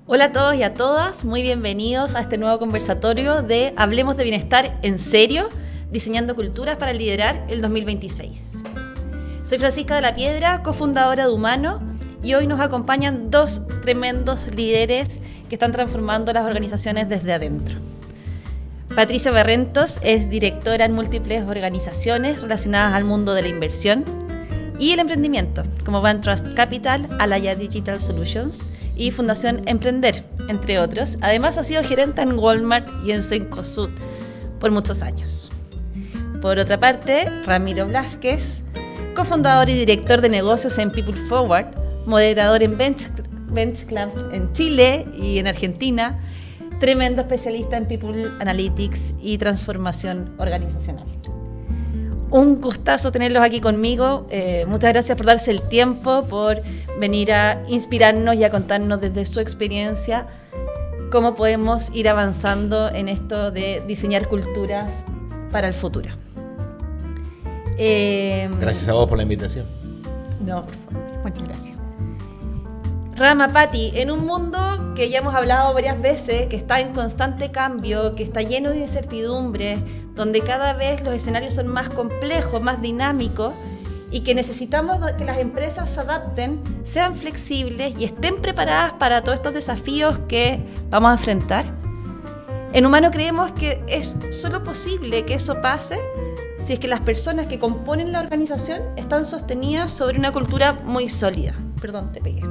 Hola a todos y a todas, muy bienvenidos a este nuevo conversatorio de Hablemos de Bienestar en Serio, diseñando culturas para liderar el 2026. Soy Francisca de la Piedra, cofundadora de Humano, y hoy nos acompañan dos tremendos líderes que están transformando las organizaciones desde adentro. Patricia Barrentos es directora en múltiples organizaciones relacionadas al mundo de la inversión y el emprendimiento, como Van Trust Capital, Alaya Digital Solutions y Fundación Emprender, entre otros. Además, ha sido gerente en Walmart y en Cencosud por muchos años. Por otra parte, Ramiro Blázquez, cofundador y director de negocios en People Forward, moderador en Bench Club en Chile y en Argentina, tremendo especialista en People Analytics y transformación organizacional. Un gustazo tenerlos aquí conmigo. Muchas gracias por darse el tiempo, por venir a inspirarnos y a contarnos desde su experiencia cómo podemos ir avanzando en esto de diseñar culturas para el futuro. Gracias a vos por la invitación. No, por favor, muchas gracias. Rama, Pati, en un mundo que ya hemos hablado varias veces, que está en constante cambio, que está lleno de incertidumbres, donde cada vez los escenarios son más complejos, más dinámicos, y que necesitamos que las empresas se adapten, sean flexibles y estén preparadas para todos estos desafíos que vamos a enfrentar. En Humano creemos que es solo posible que eso pase si es que las personas que componen la organización están sostenidas sobre una cultura muy sólida. Perdón, te pegué.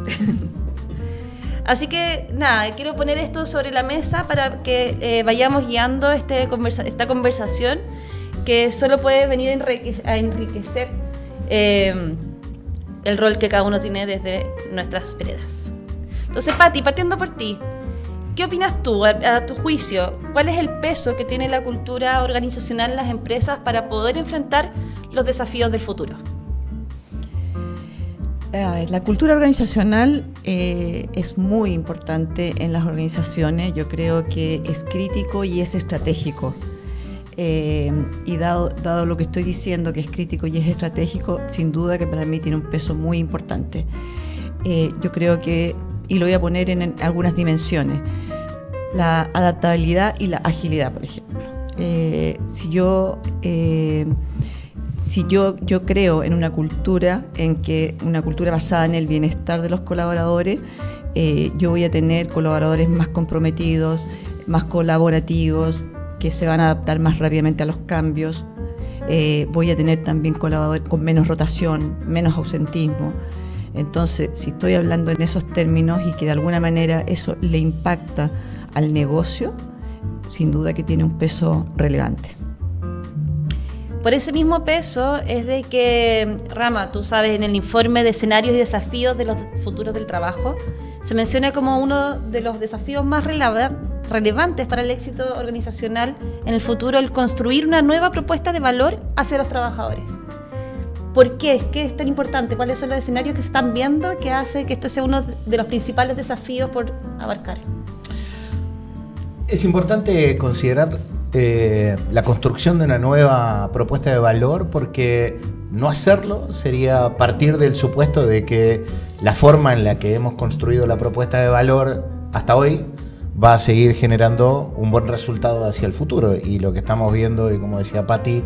Así que nada, quiero poner esto sobre la mesa para que vayamos guiando esta conversación que solo puede venir a enriquecer el rol que cada uno tiene desde nuestras veredas. Entonces, Pati, partiendo por ti, ¿qué opinas tú, a tu juicio? ¿Cuál es el peso que tiene la cultura organizacional en las empresas para poder enfrentar los desafíos del futuro? La cultura organizacional es muy importante en las organizaciones. Yo creo que es crítico y es estratégico. Y dado lo que estoy diciendo, que es crítico y es estratégico, sin duda que para mí tiene un peso muy importante. Yo creo que, y lo voy a poner en algunas dimensiones, la adaptabilidad y la agilidad, por ejemplo. Si yo creo en una cultura basada en el bienestar de los colaboradores, yo voy a tener colaboradores más comprometidos, más colaborativos, que se van a adaptar más rápidamente a los cambios. Voy a tener también colaboradores con menos rotación, menos ausentismo. Entonces, si estoy hablando en esos términos y que de alguna manera eso le impacta al negocio, sin duda que tiene un peso relevante. Por ese mismo peso es de que, Rama, tú sabes, en el informe de escenarios y desafíos de los futuros del trabajo, se menciona como uno de los desafíos más relevantes para el éxito organizacional en el futuro, el construir una nueva propuesta de valor hacia los trabajadores. ¿Por qué? ¿Qué es tan importante? ¿Cuáles son los escenarios que se están viendo que hace que esto sea uno de los principales desafíos por abarcar? Es importante considerar la construcción de una nueva propuesta de valor, porque no hacerlo sería partir del supuesto de que la forma en la que hemos construido la propuesta de valor hasta hoy va a seguir generando un buen resultado hacia el futuro. Y lo que estamos viendo, y como decía Pati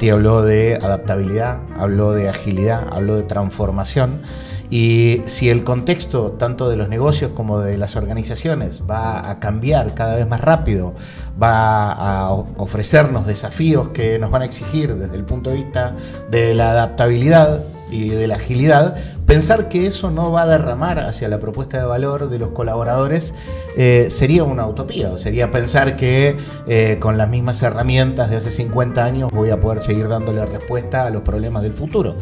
habló de adaptabilidad, habló de agilidad, habló de transformación. Y si el contexto tanto de los negocios como de las organizaciones va a cambiar cada vez más rápido, va a ofrecernos desafíos que nos van a exigir desde el punto de vista de la adaptabilidad y de la agilidad, pensar que eso no va a derramar hacia la propuesta de valor de los colaboradores sería una utopía. O sería pensar que con las mismas herramientas de hace 50 años voy a poder seguir dándole respuesta a los problemas del futuro.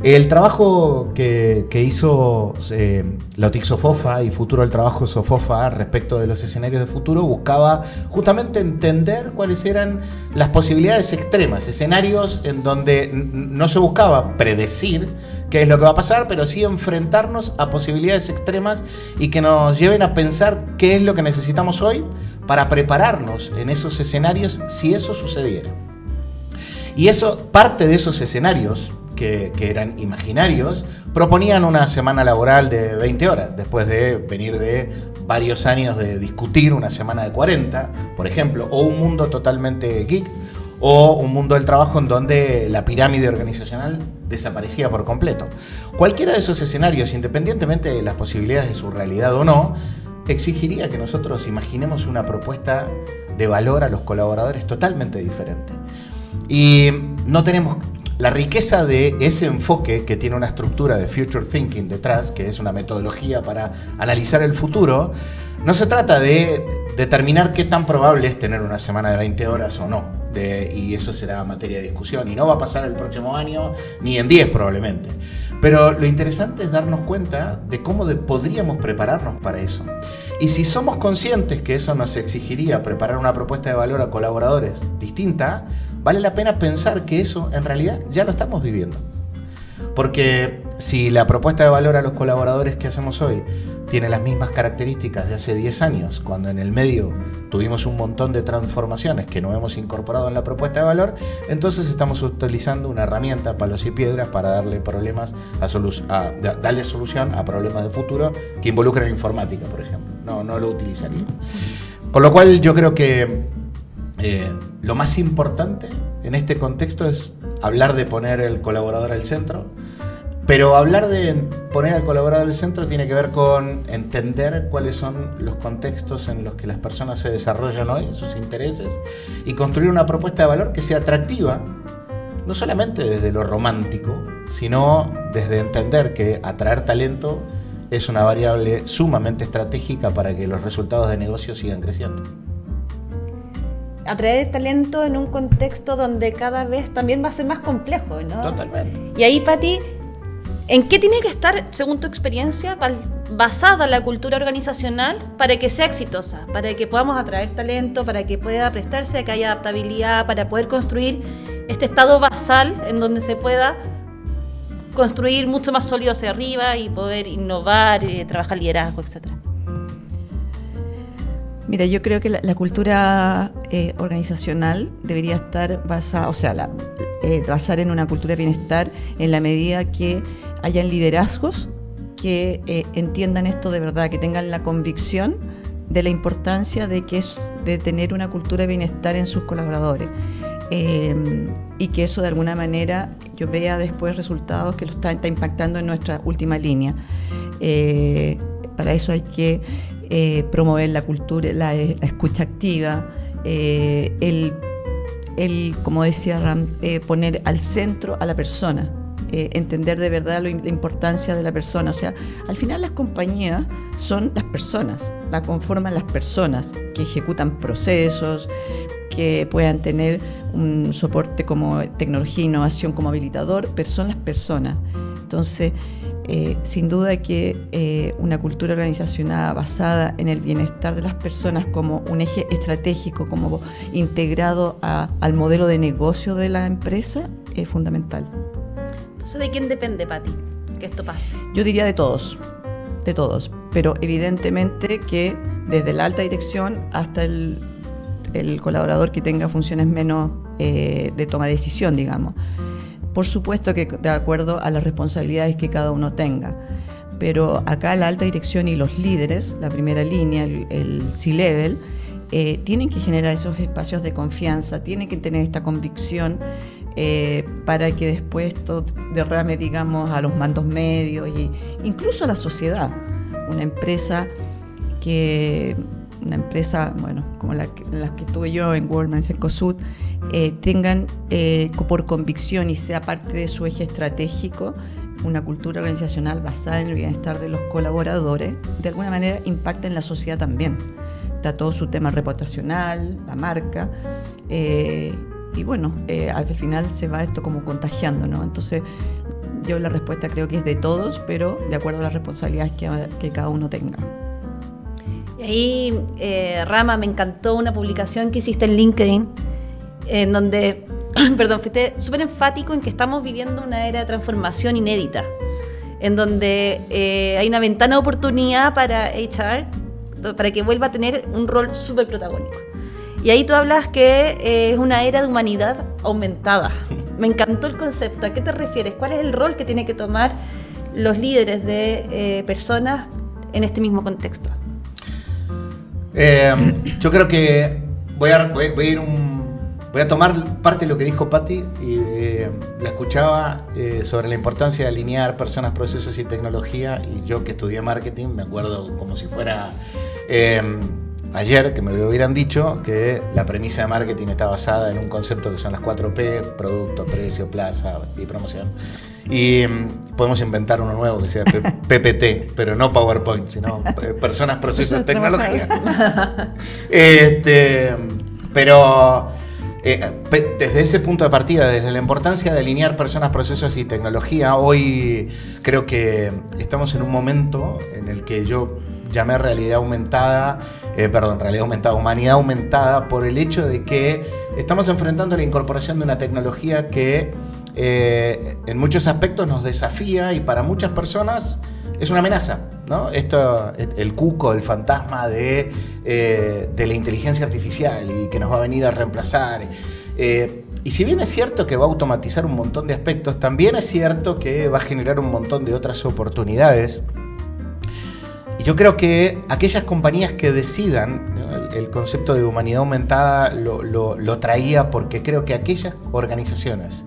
El trabajo que hizo la OTIC Sofofa y Futuro del Trabajo Sofofa respecto de los escenarios de futuro buscaba justamente entender cuáles eran las posibilidades extremas, escenarios en donde no se buscaba predecir qué es lo que va a pasar, pero sí enfrentarnos a posibilidades extremas y que nos lleven a pensar qué es lo que necesitamos hoy para prepararnos en esos escenarios si eso sucediera. Y eso, parte de esos escenarios que eran imaginarios, proponían una semana laboral de 20 horas, después de venir de varios años de discutir una semana de 40, por ejemplo, o un mundo totalmente geek, o un mundo del trabajo en donde la pirámide organizacional desaparecía por completo. Cualquiera de esos escenarios, independientemente de las posibilidades de su realidad o no, exigiría que nosotros imaginemos una propuesta de valor a los colaboradores totalmente diferente. Y no tenemos la riqueza de ese enfoque que tiene una estructura de future thinking detrás, que es una metodología para analizar el futuro. No se trata de determinar qué tan probable es tener una semana de 20 horas o no, y eso será materia de discusión, y no va a pasar el próximo año, ni en 10 probablemente. Pero lo interesante es darnos cuenta de cómo podríamos prepararnos para eso. Y si somos conscientes que eso nos exigiría preparar una propuesta de valor a colaboradores distinta, vale la pena pensar que eso en realidad ya lo estamos viviendo. Porque si la propuesta de valor a los colaboradores que hacemos hoy tiene las mismas características de hace 10 años, cuando en el medio tuvimos un montón de transformaciones que no hemos incorporado en la propuesta de valor, entonces estamos utilizando una herramienta, palos y piedras, para darle darle solución a problemas de futuro que involucran informática, por ejemplo. No lo utilizaría. Con lo cual yo creo que lo más importante en este contexto es hablar de poner el colaborador al centro, pero hablar de poner al colaborador al centro tiene que ver con entender cuáles son los contextos en los que las personas se desarrollan hoy, sus intereses, y construir una propuesta de valor que sea atractiva, no solamente desde lo romántico, sino desde entender que atraer talento es una variable sumamente estratégica para que los resultados de negocio sigan creciendo. Atraer talento en un contexto donde cada vez también va a ser más complejo, ¿no? Totalmente. Y ahí, Pati, ¿en qué tiene que estar, según tu experiencia, basada la cultura organizacional para que sea exitosa? Para que podamos atraer talento, para que pueda prestarse a que haya adaptabilidad, para poder construir este estado basal en donde se pueda construir mucho más sólido hacia arriba y poder innovar, trabajar liderazgo, etcétera. Mira, yo creo que la cultura organizacional debería estar basada, basar en una cultura de bienestar en la medida que hayan liderazgos que entiendan esto de verdad, que tengan la convicción de la importancia de tener una cultura de bienestar en sus colaboradores, y que eso de alguna manera yo vea después resultados que lo está impactando en nuestra última línea. Para eso hay que promover la cultura, la escucha activa, como decía Ram, poner al centro a la persona, entender de verdad la importancia de la persona. O sea, al final las compañías son las personas, la conforman las personas que ejecutan procesos, que puedan tener un soporte como tecnología e innovación como habilitador, pero son las personas. Entonces, sin duda que una cultura organizacional basada en el bienestar de las personas como un eje estratégico, como integrado al modelo de negocio de la empresa, es fundamental. Entonces, ¿de quién depende, Pati, que esto pase? Yo diría de todos, pero evidentemente que desde la alta dirección hasta el colaborador que tenga funciones menos de toma de decisión, digamos. Por supuesto que de acuerdo a las responsabilidades que cada uno tenga, pero acá la alta dirección y los líderes, la primera línea, el C-Level, tienen que generar esos espacios de confianza, tienen que tener esta convicción para que después esto derrame, digamos, a los mandos medios e incluso a la sociedad. Una empresa, bueno, como las que tuve yo en Walmart, en Cencosud, tengan por convicción y sea parte de su eje estratégico una cultura organizacional basada en el bienestar de los colaboradores, de alguna manera impacta en la sociedad también. Está todo su tema reputacional, la marca, y bueno, al final se va esto como contagiando, ¿no? Entonces, yo la respuesta creo que es de todos, pero de acuerdo a las responsabilidades que cada uno tenga. Y ahí, Rama, me encantó una publicación que hiciste en LinkedIn, en donde, fuiste súper enfático en que estamos viviendo una era de transformación inédita, en donde hay una ventana de oportunidad para HR, para que vuelva a tener un rol súper protagónico. Y ahí tú hablas que es una era de humanidad aumentada. Me encantó el concepto. ¿A qué te refieres? ¿Cuál es el rol que tienen que tomar los líderes de personas en este mismo contexto? Yo creo que voy a tomar parte de lo que dijo Patti y la escuchaba sobre la importancia de alinear personas, procesos y tecnología, y yo que estudié marketing me acuerdo como si fuera ayer que me lo hubieran dicho que la premisa de marketing está basada en un concepto que son las 4P: producto, precio, plaza y promoción. Y podemos inventar uno nuevo que sea PPT, pero no PowerPoint, sino personas, procesos, tecnología. Pero desde ese punto de partida, desde la importancia de alinear personas, procesos y tecnología, hoy creo que estamos en un momento en el que yo llamé realidad aumentada, humanidad aumentada, por el hecho de que estamos enfrentando la incorporación de una tecnología que en muchos aspectos nos desafía y para muchas personas es una amenaza, ¿no? Esto, el cuco, el fantasma de la inteligencia artificial y que nos va a venir a reemplazar. Y si bien es cierto que va a automatizar un montón de aspectos, también es cierto que va a generar un montón de otras oportunidades. Y yo creo que aquellas compañías que decidan, ¿no? El concepto de humanidad aumentada lo traía porque creo que aquellas organizaciones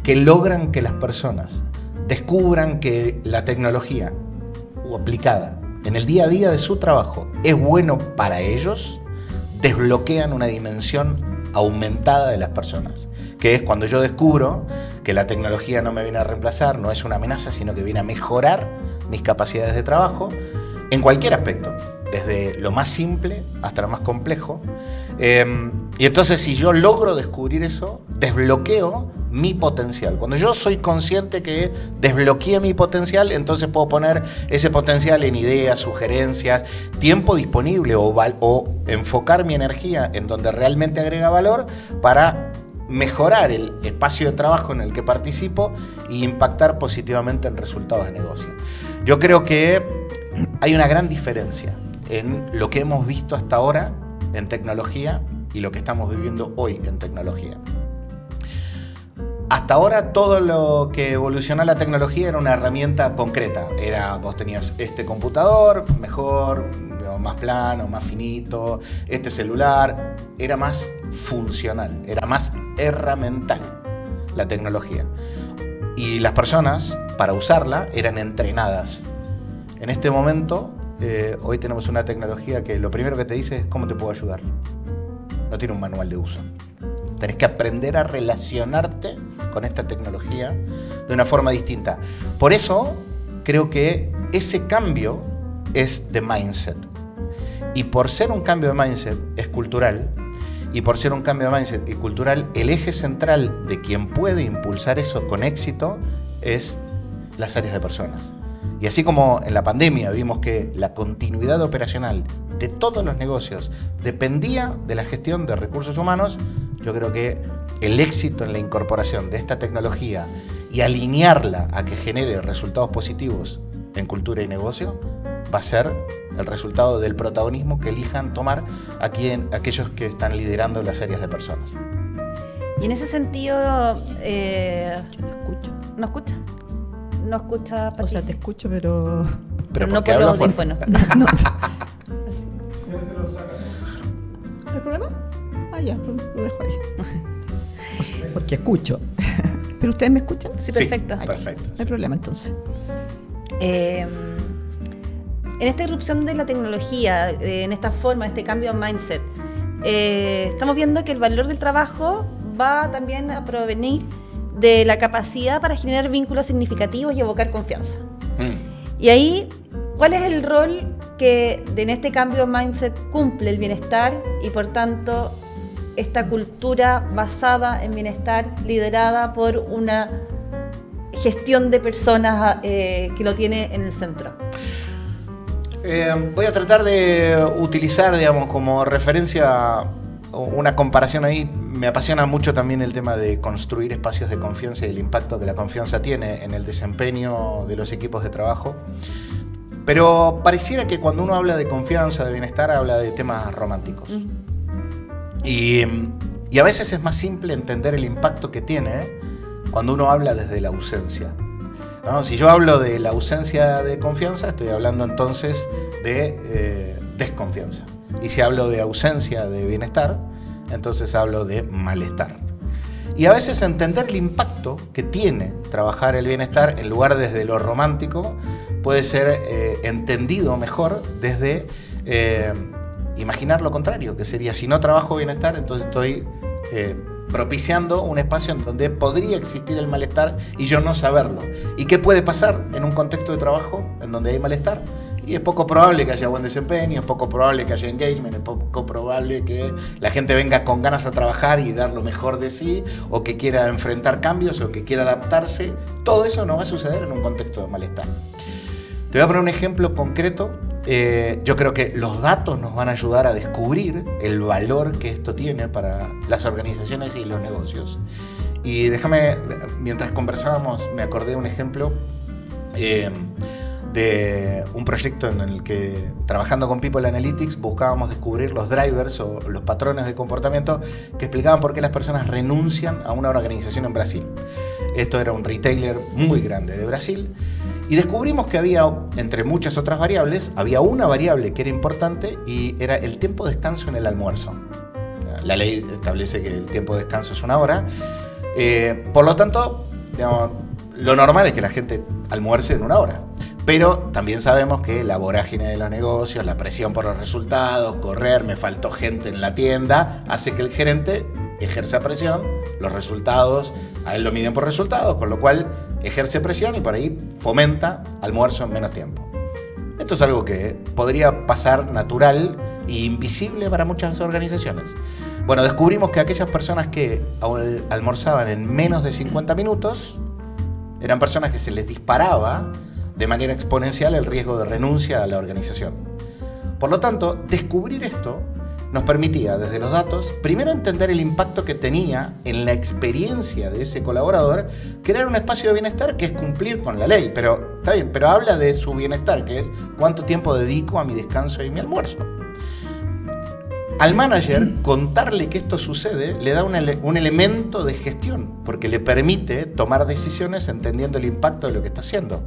que logran que las personas descubran que la tecnología o aplicada en el día a día de su trabajo es bueno para ellos, desbloquean una dimensión aumentada de las personas, que es cuando yo descubro que la tecnología no me viene a reemplazar, no es una amenaza, sino que viene a mejorar mis capacidades de trabajo en cualquier aspecto, desde lo más simple hasta lo más complejo. Y entonces, si yo logro descubrir eso, desbloqueo mi potencial. Cuando yo soy consciente que desbloqueé mi potencial, entonces puedo poner ese potencial en ideas, sugerencias, tiempo disponible o enfocar mi energía en donde realmente agrega valor para mejorar el espacio de trabajo en el que participo e impactar positivamente en resultados de negocio. Yo creo que hay una gran diferencia en lo que hemos visto hasta ahora en tecnología y lo que estamos viviendo hoy en tecnología. Hasta ahora todo lo que evolucionó la tecnología era una herramienta concreta. Vos tenías este computador mejor, más plano, más finito, este celular. Era más funcional, era más herramental la tecnología. Y las personas, para usarla, eran entrenadas. En este momento, hoy tenemos una tecnología que lo primero que te dice es cómo te puedo ayudar. No tiene un manual de uso. Tenés que aprender a relacionarte con esta tecnología de una forma distinta. Por eso creo que ese cambio es de mindset. Y por ser un cambio de mindset es cultural. Y por ser un cambio de mindset y cultural, el eje central de quien puede impulsar eso con éxito es las áreas de personas. Y así como en la pandemia vimos que la continuidad operacional de todos los negocios dependía de la gestión de recursos humanos, yo creo que el éxito en la incorporación de esta tecnología y alinearla a que genere resultados positivos en cultura y negocio va a ser el resultado del protagonismo que elijan tomar aquellos que están liderando las áreas de personas. Y en ese sentido, Yo no escucho. ¿no escucha? No escucha, Patricia. O sea, te escucho, pero no por los audífonos. no. ¿No hay problema? Ya, lo dejo ahí. Porque escucho. ¿Pero ustedes me escuchan? Sí, perfecto. Sí, perfecto. No hay problema, entonces. En esta irrupción de la tecnología, en esta forma, este cambio de mindset, estamos viendo que el valor del trabajo va también a provenir de la capacidad para generar vínculos significativos y evocar confianza. Y ahí, ¿cuál es el rol que en este cambio de mindset cumple el bienestar y por tanto esta cultura basada en bienestar liderada por una gestión de personas que lo tiene en el centro? Voy a tratar de utilizar, digamos, como referencia una comparación ahí. Me apasiona mucho también el tema de construir espacios de confianza y el impacto que la confianza tiene en el desempeño de los equipos de trabajo. Pero pareciera que cuando uno habla de confianza, de bienestar, habla de temas románticos. Y a veces es más simple entender el impacto que tiene cuando uno habla desde la ausencia, ¿no? Si yo hablo de la ausencia de confianza, estoy hablando entonces de desconfianza. Y si hablo de ausencia de bienestar, entonces hablo de malestar. Y a veces entender el impacto que tiene trabajar el bienestar en lugar desde lo romántico puede ser entendido mejor desde imaginar lo contrario, que sería si no trabajo bienestar, entonces estoy propiciando un espacio en donde podría existir el malestar y yo no saberlo. ¿Y qué puede pasar en un contexto de trabajo en donde hay malestar? Y es poco probable que haya buen desempeño, es poco probable que haya engagement, es poco probable que la gente venga con ganas a trabajar y dar lo mejor de sí, o que quiera enfrentar cambios, o que quiera adaptarse. Todo eso no va a suceder en un contexto de malestar. Te voy a poner un ejemplo concreto. Yo creo que los datos nos van a ayudar a descubrir el valor que esto tiene para las organizaciones y los negocios. Y déjame, mientras conversábamos, me acordé de un ejemplo de un proyecto en el que, trabajando con People Analytics, buscábamos descubrir los drivers o los patrones de comportamiento que explicaban por qué las personas renuncian a una organización en Brasil. Esto era un retailer muy grande de Brasil. Y descubrimos que había, entre muchas otras variables, había una variable que era importante y era el tiempo de descanso en el almuerzo. La ley establece que el tiempo de descanso es 1 hora. Por lo tanto, digamos, lo normal es que la gente almuerce en 1 hora. Pero también sabemos que la vorágine de los negocios, la presión por los resultados, correr, me faltó gente en la tienda, hace que el gerente ejerza presión, los resultados, a él lo miden por resultados, con lo cual ejerce presión y por ahí fomenta almuerzo en menos tiempo. Esto es algo que podría pasar natural e invisible para muchas organizaciones. Bueno, descubrimos que aquellas personas que almorzaban en menos de 50 minutos eran personas que se les disparaba de manera exponencial el riesgo de renuncia a la organización. Por lo tanto, descubrir esto nos permitía, desde los datos, primero entender el impacto que tenía en la experiencia de ese colaborador, crear un espacio de bienestar que es cumplir con la ley, pero está bien, pero habla de su bienestar, que es cuánto tiempo dedico a mi descanso y mi almuerzo. Al manager, contarle que esto sucede le da un elemento de gestión, porque le permite tomar decisiones entendiendo el impacto de lo que está haciendo.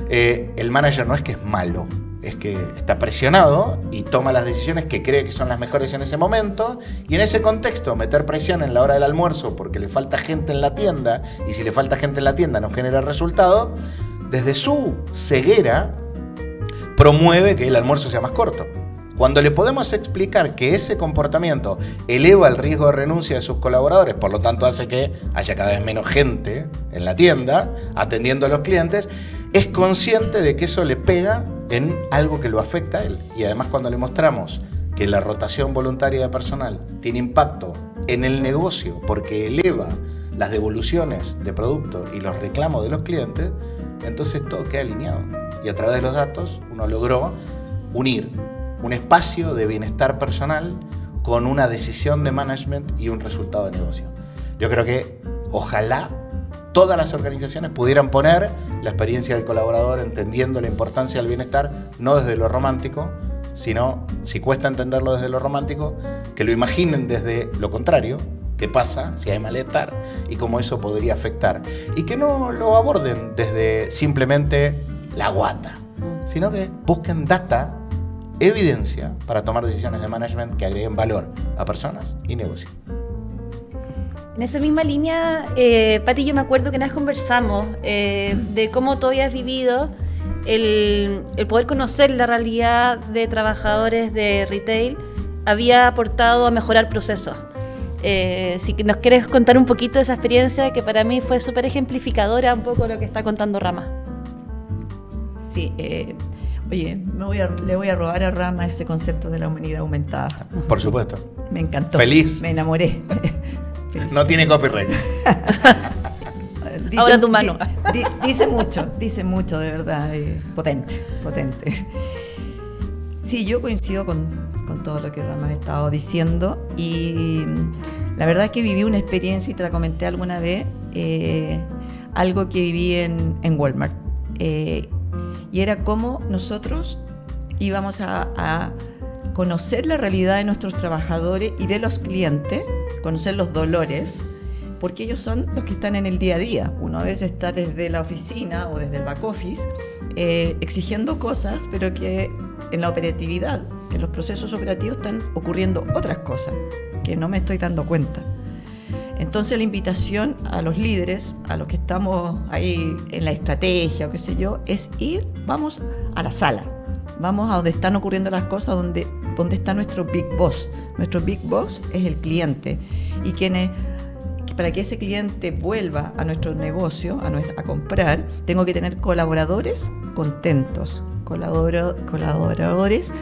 El manager no es que es malo, es que está presionado y toma las decisiones que cree que son las mejores en ese momento, y en ese contexto meter presión en la hora del almuerzo porque le falta gente en la tienda, y si le falta gente en la tienda no genera resultado, desde su ceguera promueve que el almuerzo sea más corto. Cuando le podemos explicar que ese comportamiento eleva el riesgo de renuncia de sus colaboradores, por lo tanto hace que haya cada vez menos gente en la tienda atendiendo a los clientes, es consciente de que eso le pega en algo que lo afecta a él. Y además, cuando le mostramos que la rotación voluntaria de personal tiene impacto en el negocio porque eleva las devoluciones de producto y los reclamos de los clientes, entonces todo queda alineado. Y a través de los datos uno logró unir un espacio de bienestar personal con una decisión de management y un resultado de negocio. Yo creo que ojalá todas las organizaciones pudieran poner la experiencia del colaborador entendiendo la importancia del bienestar, no desde lo romántico, sino, si cuesta entenderlo desde lo romántico, que lo imaginen desde lo contrario, qué pasa si hay malestar y cómo eso podría afectar. Y que no lo aborden desde simplemente la guata, sino que busquen data, evidencia para tomar decisiones de management que agreguen valor a personas y negocios. En esa misma línea, Pati, yo me acuerdo que una vez conversamos de cómo tú habías vivido el poder conocer la realidad de trabajadores de retail había aportado a mejorar procesos. Si nos quieres contar un poquito de esa experiencia que para mí fue súper ejemplificadora un poco lo que está contando Rama. Sí, oye, le voy a robar a Rama ese concepto de la humanidad aumentada. Por supuesto. Me encantó. Feliz. Me enamoré. Feliz. No tiene copyright. Ahora tu mano. Dice mucho, de verdad. Potente. Sí, yo coincido con todo lo que Rama ha estado diciendo, y la verdad es que viví una experiencia, y te la comenté alguna vez, algo que viví en Walmart. Y era cómo nosotros íbamos a conocer la realidad de nuestros trabajadores y de los clientes, conocer los dolores, porque ellos son los que están en el día a día. Uno a veces está desde la oficina o desde el back office exigiendo cosas, pero que en la operatividad en los procesos operativos están ocurriendo otras cosas que no me estoy dando cuenta. Entonces la invitación a los líderes, a los que estamos ahí en la estrategia o qué sé yo, es vamos a la sala, vamos a donde están ocurriendo las cosas, donde está nuestro Big Boss. Nuestro Big Boss es el cliente, y para que ese cliente vuelva a nuestro negocio, a comprar, tengo que tener colaboradores contentos, colaboradores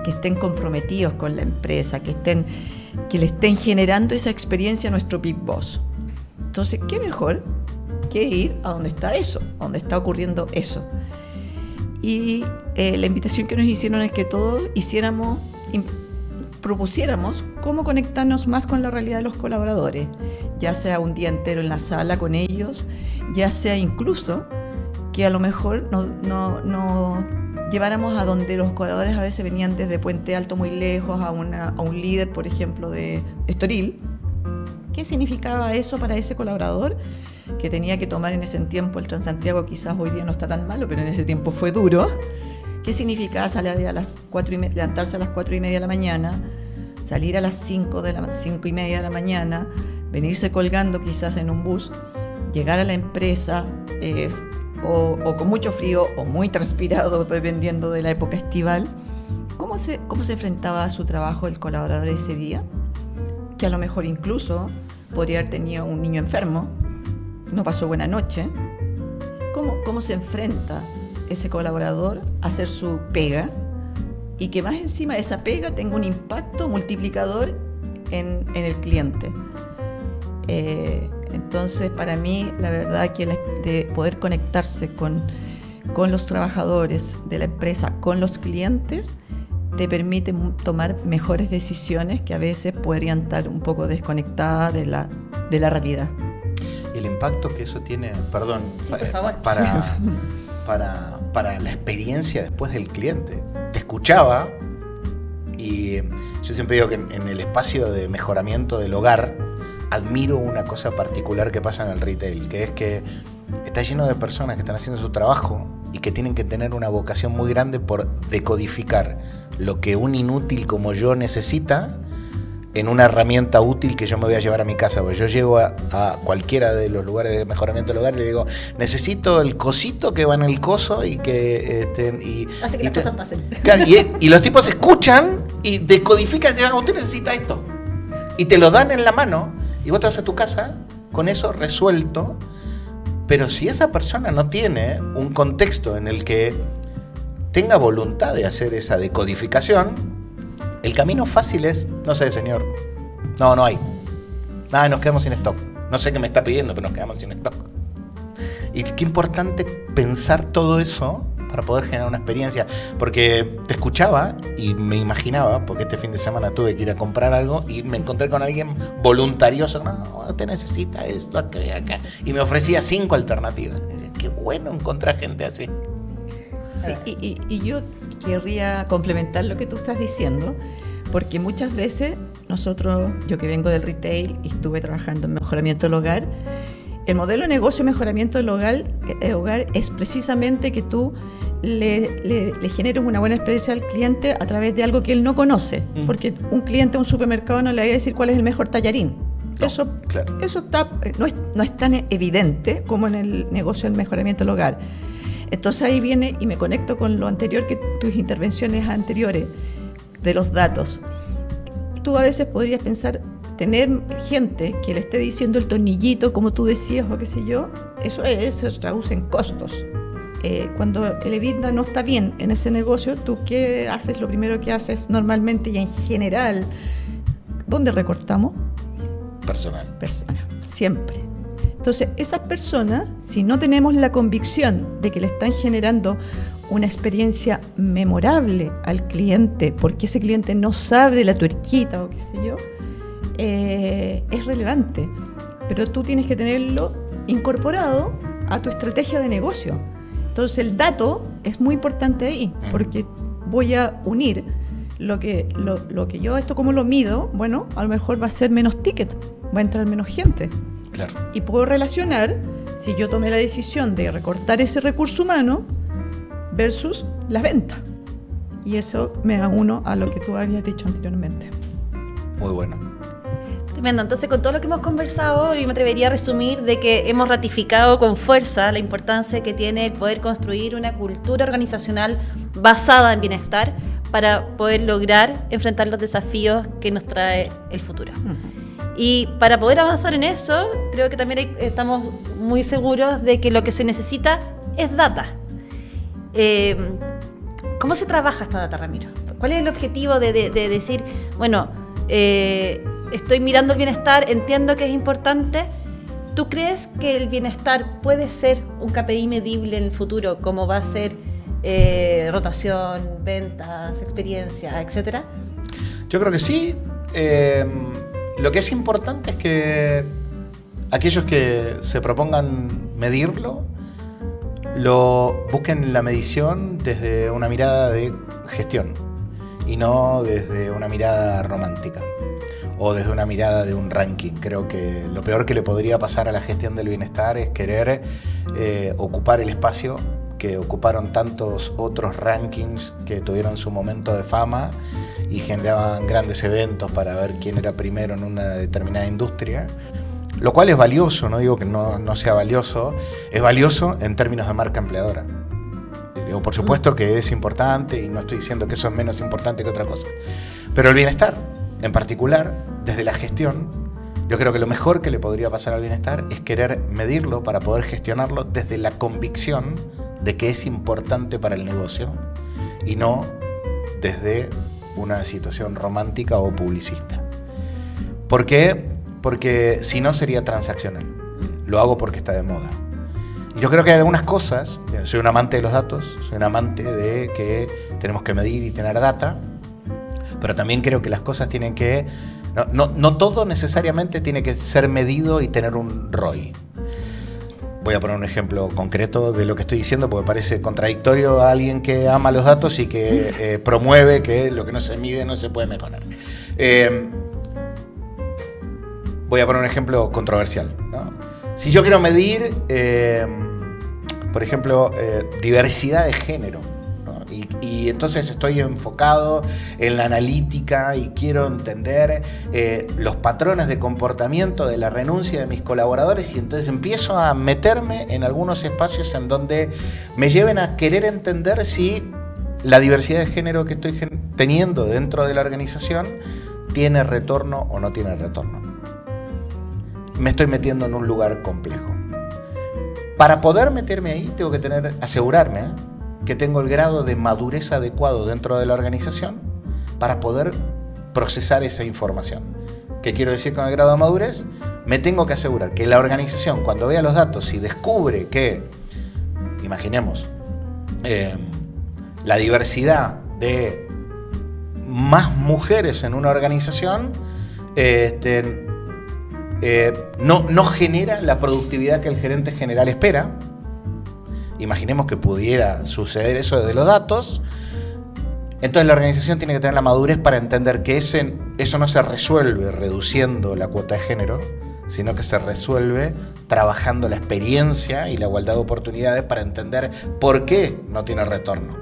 que estén comprometidos con la empresa, que le estén generando esa experiencia a nuestro Big Boss. Entonces, ¿qué mejor que ir a donde está eso, donde está ocurriendo eso? Y la invitación que nos hicieron es que todos propusiéramos cómo conectarnos más con la realidad de los colaboradores, ya sea un día entero en la sala con ellos, ya sea incluso que a lo mejor no lleváramos a donde los colaboradores a veces venían desde Puente Alto muy lejos, a un líder, por ejemplo, de Estoril. ¿Qué significaba eso para ese colaborador? Que tenía que tomar en ese tiempo el Transantiago, quizás hoy día no está tan malo, pero en ese tiempo fue duro. ¿Qué significaba salir a las 4:30, levantarse a las 4:30 de la mañana, salir a las 5:30 de la mañana, venirse colgando quizás en un bus, llegar a la empresa o con mucho frío o muy transpirado, dependiendo de la época estival? ¿Cómo se enfrentaba a su trabajo el colaborador ese día? Que a lo mejor incluso podría haber tenido un niño enfermo, no pasó buena noche. ¿Cómo se enfrenta ese colaborador a hacer su pega, y que más encima de esa pega tenga un impacto multiplicador en el cliente? Entonces, para mí, la verdad que de poder conectarse con los trabajadores de la empresa, con los clientes, te permite tomar mejores decisiones que a veces podrían estar un poco desconectadas de la realidad. El impacto que eso tiene, perdón, sí, por favor, para la experiencia después del cliente. Te escuchaba, y yo siempre digo que en el espacio de mejoramiento del hogar admiro una cosa particular que pasa en el retail, que es que está lleno de personas que están haciendo su trabajo y que tienen que tener una vocación muy grande por decodificar lo que un inútil como yo necesita en una herramienta útil que yo me voy a llevar a mi casa. Porque yo llego a cualquiera de los lugares de mejoramiento del hogar y le digo, necesito el cosito que va en el coso y que... hace que las cosas pasen. Claro, y los tipos escuchan y decodifican y te digan, usted necesita esto. Y te lo dan en la mano y vos te vas a tu casa con eso resuelto. Pero si esa persona no tiene un contexto en el que tenga voluntad de hacer esa decodificación, el camino fácil es, no sé, señor, no hay. Nada, nos quedamos sin stock. No sé qué me está pidiendo, pero nos quedamos sin stock. Y qué importante pensar todo eso para poder generar una experiencia. Porque te escuchaba y me imaginaba, porque este fin de semana tuve que ir a comprar algo y me encontré con alguien voluntarioso. No, usted necesita esto, acá. Y me ofrecía 5 alternativas. Qué bueno encontrar gente así. Sí, y yo querría complementar lo que tú estás diciendo, porque muchas veces yo que vengo del retail y estuve trabajando en mejoramiento del hogar, el modelo de negocio de mejoramiento del hogar es precisamente que tú le generes una buena experiencia al cliente a través de algo que él no conoce, porque un cliente a un supermercado no le va a decir cuál es el mejor tallarín. No, eso claro. no es tan evidente como en el negocio del mejoramiento del hogar. Entonces ahí viene y me conecto con lo anterior, que tus intervenciones anteriores de los datos. Tú a veces podrías pensar, tener gente que le esté diciendo el tornillito, como tú decías, o qué sé yo, eso se traduce en costos. Cuando el EBITDA no está bien en ese negocio, ¿tú qué haces? Lo primero que haces normalmente y en general, ¿dónde recortamos? Personal, siempre. Entonces, esas personas, si no tenemos la convicción de que le están generando una experiencia memorable al cliente, porque ese cliente no sabe de la tuerquita o qué sé yo, es relevante. Pero tú tienes que tenerlo incorporado a tu estrategia de negocio. Entonces, el dato es muy importante ahí, porque voy a unir lo que yo, esto cómo lo mido, bueno, a lo mejor va a ser menos ticket, va a entrar menos gente. Claro. Y puedo relacionar, si yo tomé la decisión de recortar ese recurso humano versus la venta. Y eso me uno a lo que tú habías dicho anteriormente. Muy bueno. Tremendo. Entonces, con todo lo que hemos conversado, yo me atrevería a resumir de que hemos ratificado con fuerza la importancia que tiene el poder construir una cultura organizacional basada en bienestar para poder lograr enfrentar los desafíos que nos trae el futuro. Y para poder avanzar en eso, creo que también estamos muy seguros de que lo que se necesita es data. ¿Cómo se trabaja esta data, Ramiro? ¿Cuál es el objetivo de decir, bueno, estoy mirando el bienestar, entiendo que es importante? ¿Tú crees que el bienestar puede ser un KPI medible en el futuro, como va a ser rotación, ventas, experiencia, etcétera? Yo creo que sí. Lo que es importante es que aquellos que se propongan medirlo, lo busquen la medición desde una mirada de gestión y no desde una mirada romántica o desde una mirada de un ranking. Creo que lo peor que le podría pasar a la gestión del bienestar es querer ocupar el espacio que ocuparon tantos otros rankings que tuvieron su momento de fama y generaban grandes eventos para ver quién era primero en una determinada industria, lo cual es valioso, no digo que no sea valioso, es valioso en términos de marca empleadora. Digo, por supuesto que es importante y no estoy diciendo que eso es menos importante que otra cosa, pero el bienestar, en particular, desde la gestión, yo creo que lo mejor que le podría pasar al bienestar es querer medirlo para poder gestionarlo desde la convicción de que es importante para el negocio y no desde una situación romántica o publicista. ¿Por qué? Porque si no sería transaccional. Lo hago porque está de moda. Y yo creo que hay algunas cosas, soy un amante de los datos, soy un amante de que tenemos que medir y tener data, pero también creo que las cosas tienen que... No todo necesariamente tiene que ser medido y tener un ROI. Voy a poner un ejemplo concreto de lo que estoy diciendo porque parece contradictorio a alguien que ama los datos y que promueve que lo que no se mide no se puede mejorar. Voy a poner un ejemplo controversial, ¿no? Si yo quiero medir, por ejemplo, diversidad de género, ¿no? Y entonces estoy enfocado en la analítica y quiero entender los patrones de comportamiento de la renuncia de mis colaboradores y entonces empiezo a meterme en algunos espacios en donde me lleven a querer entender si la diversidad de género que estoy teniendo dentro de la organización tiene retorno o no tiene retorno. Me estoy metiendo en un lugar complejo. Para poder meterme ahí tengo que asegurarme que tengo el grado de madurez adecuado dentro de la organización para poder procesar esa información. ¿Qué quiero decir con el grado de madurez? Me tengo que asegurar que la organización, cuando vea los datos y descubre que, imaginemos, la diversidad de más mujeres en una organización no genera la productividad que el gerente general espera. Imaginemos que pudiera suceder eso desde los datos. Entonces la organización tiene que tener la madurez para entender que eso no se resuelve reduciendo la cuota de género, sino que se resuelve trabajando la experiencia y la igualdad de oportunidades para entender por qué no tiene retorno.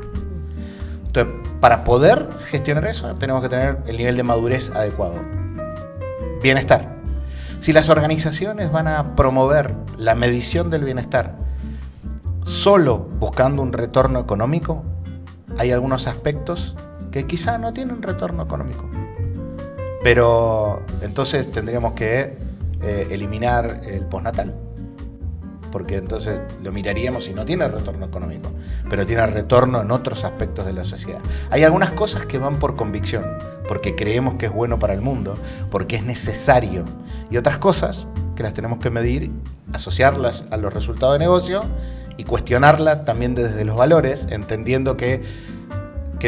Entonces, para poder gestionar eso, tenemos que tener el nivel de madurez adecuado. Bienestar. Si las organizaciones van a promover la medición del bienestar solo buscando un retorno económico, hay algunos aspectos que quizá no tienen retorno económico. Pero entonces tendríamos que eliminar el postnatal, porque entonces lo miraríamos y no tiene retorno económico, pero tiene retorno en otros aspectos de la sociedad. Hay algunas cosas que van por convicción, porque creemos que es bueno para el mundo, porque es necesario, y otras cosas que las tenemos que medir, asociarlas a los resultados de negocio y cuestionarla también desde los valores, entendiendo que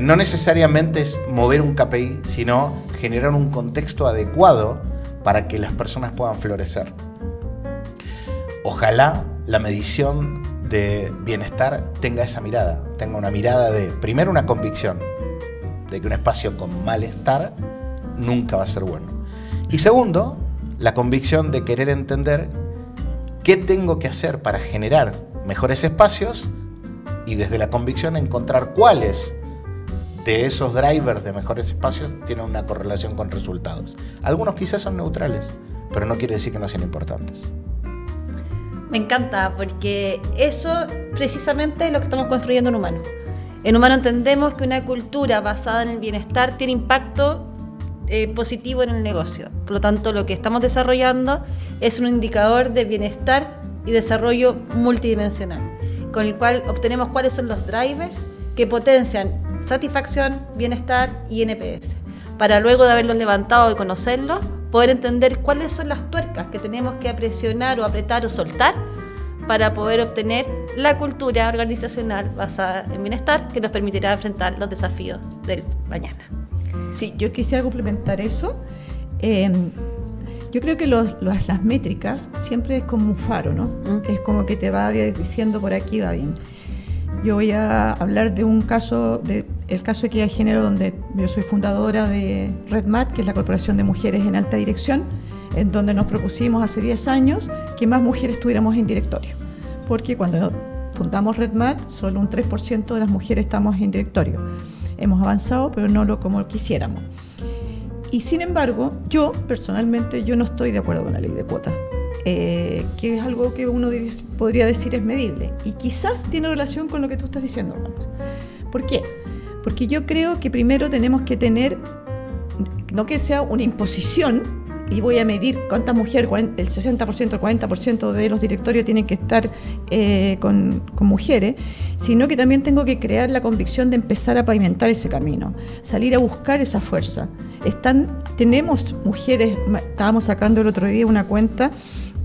no necesariamente es mover un KPI, sino generar un contexto adecuado para que las personas puedan florecer. Ojalá la medición de bienestar tenga esa mirada, tenga una mirada de, primero, una convicción de que un espacio con malestar nunca va a ser bueno. Y segundo, la convicción de querer entender qué tengo que hacer para generar mejores espacios y desde la convicción encontrar cuáles de esos drivers de mejores espacios tienen una correlación con resultados. Algunos quizás son neutrales, pero no quiere decir que no sean importantes. Me encanta, porque eso precisamente es lo que estamos construyendo en Humano. En Humano entendemos que una cultura basada en el bienestar tiene impacto positivo en el negocio. Por lo tanto, lo que estamos desarrollando es un indicador de bienestar y desarrollo multidimensional, con el cual obtenemos cuáles son los drivers que potencian satisfacción, bienestar y NPS, para luego de haberlos levantado y conocerlos, poder entender cuáles son las tuercas que tenemos que presionar o apretar o soltar para poder obtener la cultura organizacional basada en bienestar que nos permitirá enfrentar los desafíos del mañana. Sí, yo quisiera complementar eso. Yo creo que las métricas siempre es como un faro, ¿no? Es como que te va diciendo por aquí va bien. Yo voy a hablar de un caso, el caso de Equidad de Género, donde yo soy fundadora de RedMat, que es la Corporación de Mujeres en Alta Dirección, en donde nos propusimos hace 10 años que más mujeres tuviéramos en directorio. Porque cuando fundamos RedMat, solo un 3% de las mujeres estamos en directorio. Hemos avanzado, pero no como quisiéramos. Y sin embargo, yo personalmente no estoy de acuerdo con la ley de cuotas. Que es algo que uno podría decir es medible y quizás tiene relación con lo que tú estás diciendo, Ramón. ¿Por qué? Porque yo creo que primero tenemos que tener, no que sea una imposición y voy a medir cuántas mujeres, el 60%, el 40% de los directorios tienen que estar con mujeres, sino que también tengo que crear la convicción de empezar a pavimentar ese camino, salir a buscar esa fuerza. Tenemos mujeres, estábamos sacando el otro día una cuenta,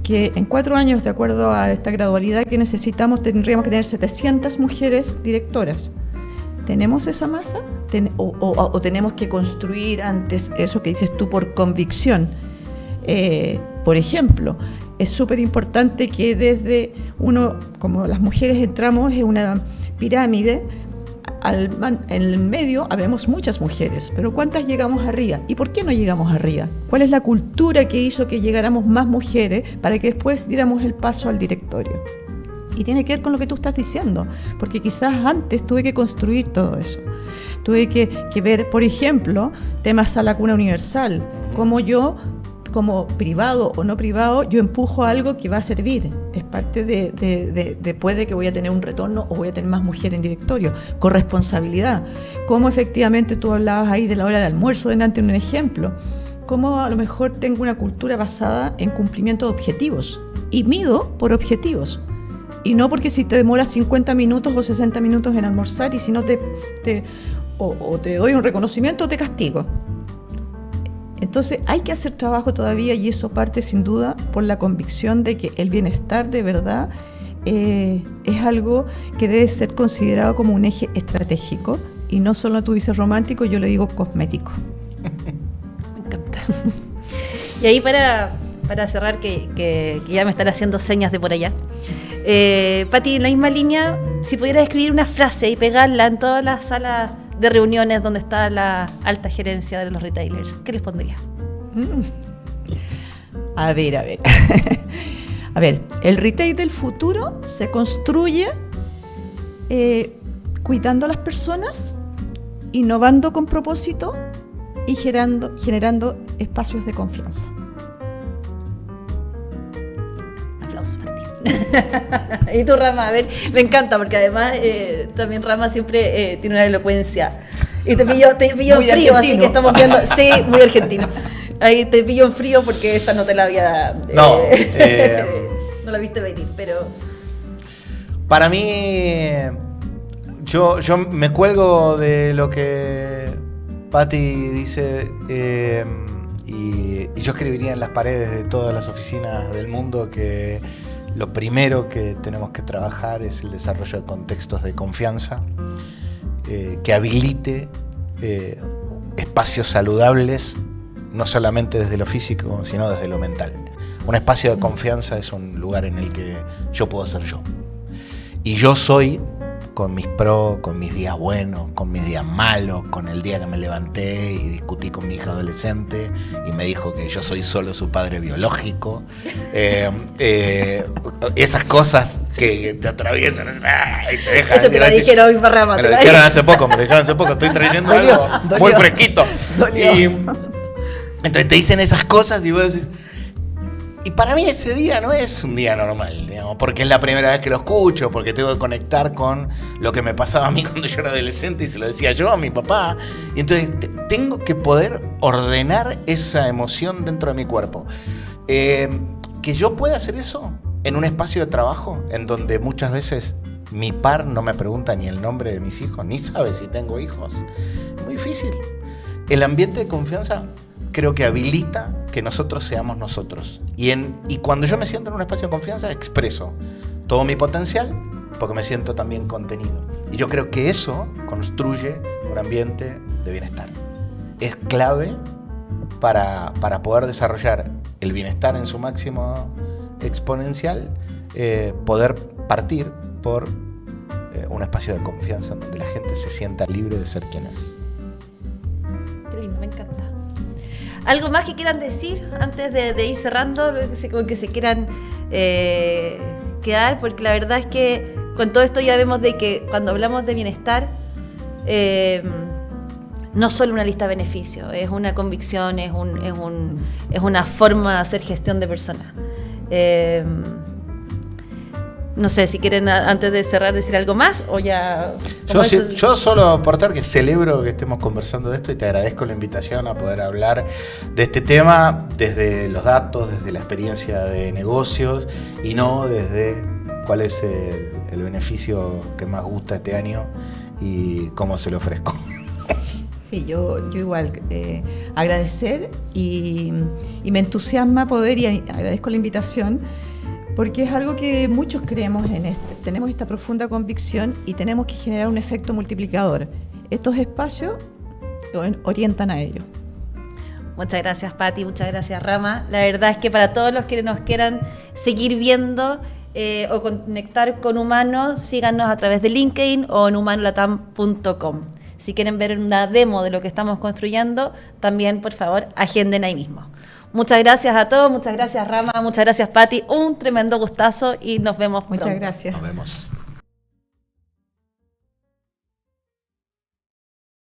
que en 4 años, de acuerdo a esta gradualidad que necesitamos, tendríamos que tener 700 mujeres directoras. ¿Tenemos esa masa? ¿O tenemos que construir antes eso que dices tú por convicción? Por ejemplo, es súper importante que desde como las mujeres entramos en una pirámide, en el medio habemos muchas mujeres, pero ¿cuántas llegamos arriba? ¿Y por qué no llegamos arriba? ¿Cuál es la cultura que hizo que llegáramos más mujeres para que después diéramos el paso al directorio? Y tiene que ver con lo que tú estás diciendo, porque quizás antes tuve que construir todo eso. Tuve que ver, por ejemplo, temas a la cuna universal, como yo, como privado o no privado, yo empujo algo que va a servir. Es parte de después de que voy a tener un retorno o voy a tener más mujeres en directorio. Corresponsabilidad. Cómo efectivamente tú hablabas ahí de la hora de almuerzo, delante de un ejemplo. Cómo a lo mejor tengo una cultura basada en cumplimiento de objetivos. Y mido por objetivos. Y no porque si te demoras 50 minutos o 60 minutos en almorzar y si no te doy un reconocimiento o te castigo. Entonces hay que hacer trabajo todavía y eso parte sin duda por la convicción de que el bienestar de verdad es algo que debe ser considerado como un eje estratégico y no solo, tú dices romántico, yo le digo cosmético. Me encanta. Y ahí para cerrar, que ya me están haciendo señas de por allá, Pati, en la misma línea, si pudieras escribir una frase y pegarla en todas las salas de reuniones donde está la alta gerencia de los retailers, ¿qué les pondría? A ver. A ver, el retail del futuro se construye cuidando a las personas, innovando con propósito y generando espacios de confianza. Aplausos para ti. Y tú, Rama, a ver, me encanta porque además también Rama siempre tiene una elocuencia. Y te pillo en frío, argentino. Así que estamos viendo, sí, muy argentino. Ahí te pillo en frío porque esta no te la había... no la viste venir, pero... Para mí, yo me cuelgo de lo que Pati dice y yo escribiría en las paredes de todas las oficinas del mundo que lo primero que tenemos que trabajar es el desarrollo de contextos de confianza que habilite espacios saludables, no solamente desde lo físico, sino desde lo mental. Un espacio de confianza es un lugar en el que yo puedo ser yo. Y yo soy con mis pros, con mis días buenos, con mis días malos, con el día que me levanté y discutí con mi hija adolescente y me dijo que yo soy solo su padre biológico. Esas cosas que te atraviesan y te dejan. Eso te lo dijeron hoy para Rama. Me lo dijeron hace poco, estoy trayendo algo muy fresquito. Y entonces te dicen esas cosas y vos decís... Y para mí ese día no es un día normal, digamos, porque es la primera vez que lo escucho, porque tengo que conectar con lo que me pasaba a mí cuando yo era adolescente y se lo decía yo a mi papá. Y entonces tengo que poder ordenar esa emoción dentro de mi cuerpo. Que yo pueda hacer eso en un espacio de trabajo en donde muchas veces mi par no me pregunta ni el nombre de mis hijos, ni sabe si tengo hijos. Es muy difícil. El ambiente de confianza creo que habilita que nosotros seamos nosotros. Y cuando yo me siento en un espacio de confianza, expreso todo mi potencial, porque me siento también contenido. Y yo creo que eso construye un ambiente de bienestar. Es clave para poder desarrollar el bienestar en su máximo exponencial, poder partir por un espacio de confianza donde la gente se sienta libre de ser quien es. Qué lindo, me encanta. ¿Algo más que quieran decir antes de ir cerrando, con que se quieran quedar? Porque la verdad es que con todo esto ya vemos de que cuando hablamos de bienestar, no solo una lista de beneficios, es una convicción, es una forma de hacer gestión de personas. No sé, si quieren antes de cerrar decir algo más o ya... Yo solo aportar que celebro que estemos conversando de esto y te agradezco la invitación a poder hablar de este tema desde los datos, desde la experiencia de negocios y no desde cuál es el beneficio que más gusta este año y cómo se lo ofrezco. Sí, yo igual agradecer y me entusiasma poder y agradezco la invitación. Porque es algo que muchos creemos en tenemos esta profunda convicción y tenemos que generar un efecto multiplicador. Estos espacios orientan a ello. Muchas gracias, Pati, muchas gracias, Rama. La verdad es que para todos los que nos quieran seguir viendo o conectar con Humano, síganos a través de LinkedIn o en humanolatam.com. Si quieren ver una demo de lo que estamos construyendo, también, por favor, agenden ahí mismo. Muchas gracias a todos, muchas gracias Rama, muchas gracias Pati, un tremendo gustazo y nos vemos pronto. Muchas gracias. Nos vemos.